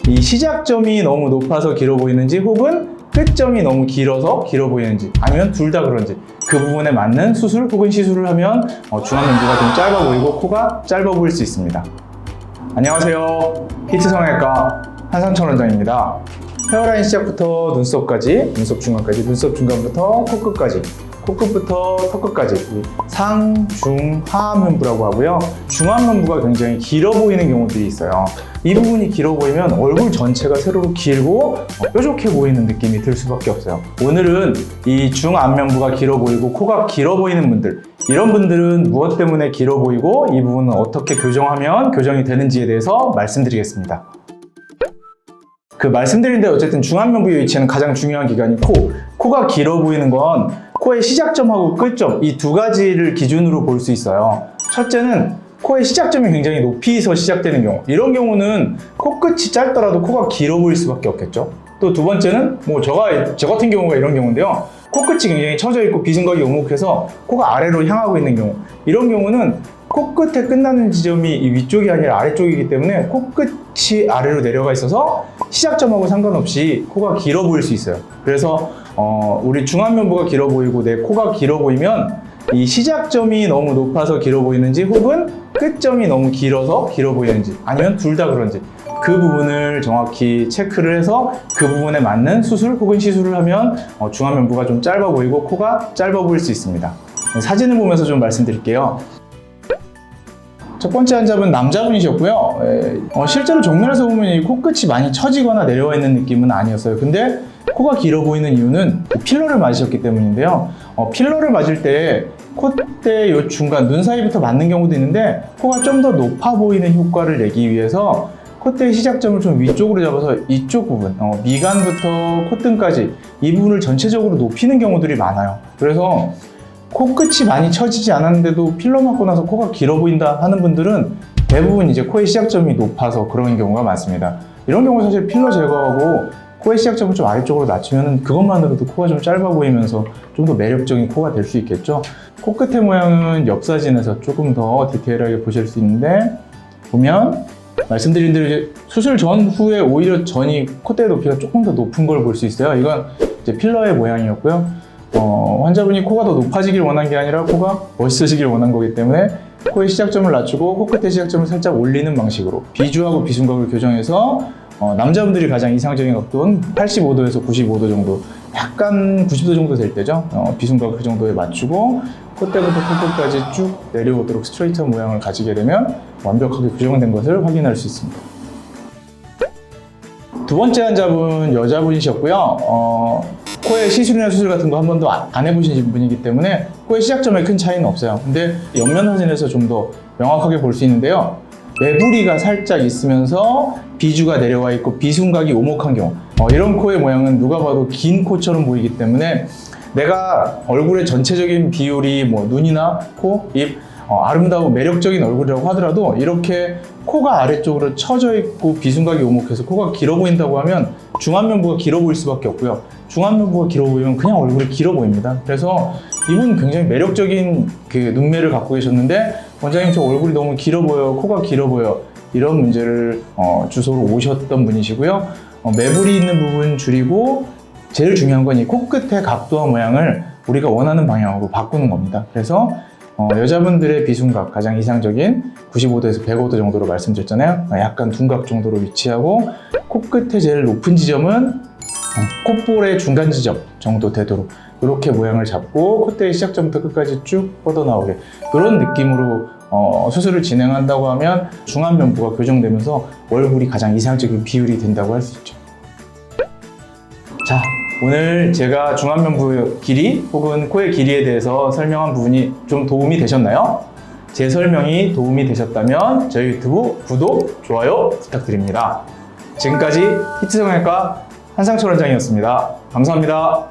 이 시작점이 너무 높아서 길어 보이는지 혹은 끝점이 너무 길어서 길어 보이는지 아니면 둘 다 그런지 그 부분에 맞는 수술 혹은 시술을 하면 중안면부가 좀 짧아 보이고 코가 짧아 보일 수 있습니다. 안녕하세요. 히트 성형외과 한상철 원장입니다. 헤어라인 시작부터 눈썹까지, 눈썹 중간까지, 눈썹 중간부터 코끝까지, 코끝부터 턱끝까지 상, 중, 하안면부라고 하고요. 중안면부가 굉장히 길어 보이는 경우들이 있어요. 이 부분이 길어 보이면 얼굴 전체가 세로로 길고 뾰족해 보이는 느낌이 들 수밖에 없어요. 오늘은 이 중안면부가 길어 보이고 코가 길어 보이는 분들, 이런 분들은 무엇 때문에 길어 보이고 이 부분은 어떻게 교정하면 교정이 되는지에 대해서 말씀드리겠습니다. 말씀드린데 어쨌든 중안면부의 위치는 가장 중요한 기관이 코가 길어 보이는 건 코의 시작점하고 끝점 이 두 가지를 기준으로 볼 수 있어요. 첫째는 코의 시작점이 굉장히 높이서 시작되는 경우, 이런 경우는 코끝이 짧더라도 코가 길어 보일 수밖에 없겠죠. 또 두 번째는 저 같은 경우가 이런 경우인데요. 코끝이 굉장히 처져 있고 비승곽이 오목해서 코가 아래로 향하고 있는 경우, 이런 경우는 코끝에 끝나는 지점이 이 위쪽이 아니라 아래쪽이기 때문에 코끝이 아래로 내려가 있어서 시작점하고 상관없이 코가 길어 보일 수 있어요. 그래서 우리 중안면부가 길어 보이고 내 코가 길어 보이면 이 시작점이 너무 높아서 길어 보이는지 혹은 끝점이 너무 길어서 길어 보이는지 아니면 둘 다 그런지 그 부분을 정확히 체크를 해서 그 부분에 맞는 수술 혹은 시술을 하면 중안면부가 좀 짧아 보이고 코가 짧아 보일 수 있습니다. 사진을 보면서 좀 말씀드릴게요. 첫 번째 환자분 남자분이셨고요. 실제로 정면에서 보면 이 코끝이 많이 처지거나 내려와 있는 느낌은 아니었어요. 근데 코가 길어 보이는 이유는 필러를 맞으셨기 때문인데요. 필러를 맞을 때 콧대 요 중간 눈 사이부터 맞는 경우도 있는데 코가 좀 더 높아 보이는 효과를 내기 위해서 콧대의 시작점을 좀 위쪽으로 잡아서 이쪽 부분, 미간부터 콧등까지 이 부분을 전체적으로 높이는 경우들이 많아요. 그래서 코끝이 많이 처지지 않았는데도 필러 맞고 나서 코가 길어 보인다 하는 분들은 대부분 이제 코의 시작점이 높아서 그런 경우가 많습니다. 이런 경우 사실 필러 제거하고 코의 시작점을 좀 아래쪽으로 낮추면 그것만으로도 코가 좀 짧아 보이면서 좀 더 매력적인 코가 될 수 있겠죠. 코끝의 모양은 옆 사진에서 조금 더 디테일하게 보실 수 있는데, 보면 말씀드린 대로 이제 수술 전후에 오히려 전이 콧대 높이가 조금 더 높은 걸 볼 수 있어요. 이건 이제 필러의 모양이었고요. 환자분이 코가 더 높아지길 원한 게 아니라 코가 멋있어지길 원한 거기 때문에 코의 시작점을 낮추고 코끝의 시작점을 살짝 올리는 방식으로 비주하고 비순각을 교정해서 남자분들이 가장 이상적인 각도는 85도에서 95도 정도, 약간 90도 정도 될 때죠. 비순각 그 정도에 맞추고 콧대부터 코끝까지 쭉 내려오도록 스트레이트한 모양을 가지게 되면 완벽하게 교정된 것을 확인할 수 있습니다. 두 번째 환자분 여자분이셨고요. 코에 시술이나 수술 같은 거 한 번도 안 해보신 분이기 때문에 코의 시작점에 큰 차이는 없어요. 근데 옆면 사진에서 좀 더 명확하게 볼 수 있는데요. 매부리가 살짝 있으면서 비주가 내려와 있고 비순각이 오목한 경우, 이런 코의 모양은 누가 봐도 긴 코처럼 보이기 때문에 내가 얼굴의 전체적인 비율이 눈이나 코, 입 아름다고 매력적인 얼굴이라고 하더라도 이렇게 코가 아래쪽으로 처져 있고 비순각이 오목해서 코가 길어 보인다고 하면 중안면부가 길어 보일 수밖에 없고요. 중안면부가 길어 보이면 그냥 얼굴이 길어 보입니다. 그래서 이분 굉장히 매력적인 눈매를 갖고 계셨는데, 원장님 저 얼굴이 너무 길어 보여, 코가 길어 보여, 이런 문제를 주소로 오셨던 분이시고요. 매부리 있는 부분 줄이고 제일 중요한 건 이 코끝의 각도와 모양을 우리가 원하는 방향으로 바꾸는 겁니다. 그래서 여자분들의 비순각 가장 이상적인 95도에서 105도 정도로 말씀드렸잖아요. 약간 둔각 정도로 위치하고 코끝의 제일 높은 지점은 콧볼의 중간 지점 정도 되도록 이렇게 모양을 잡고 콧대의 시작점부터 끝까지 쭉 뻗어나오게, 그런 느낌으로 수술을 진행한다고 하면 중안면부가 교정되면서 얼굴이 가장 이상적인 비율이 된다고 할 수 있죠. 자, 오늘 제가 중안면부 길이 혹은 코의 길이에 대해서 설명한 부분이 좀 도움이 되셨나요? 제 설명이 도움이 되셨다면 저희 유튜브 구독, 좋아요 부탁드립니다. 지금까지 히트 성형외과 한상철 원장이었습니다. 감사합니다.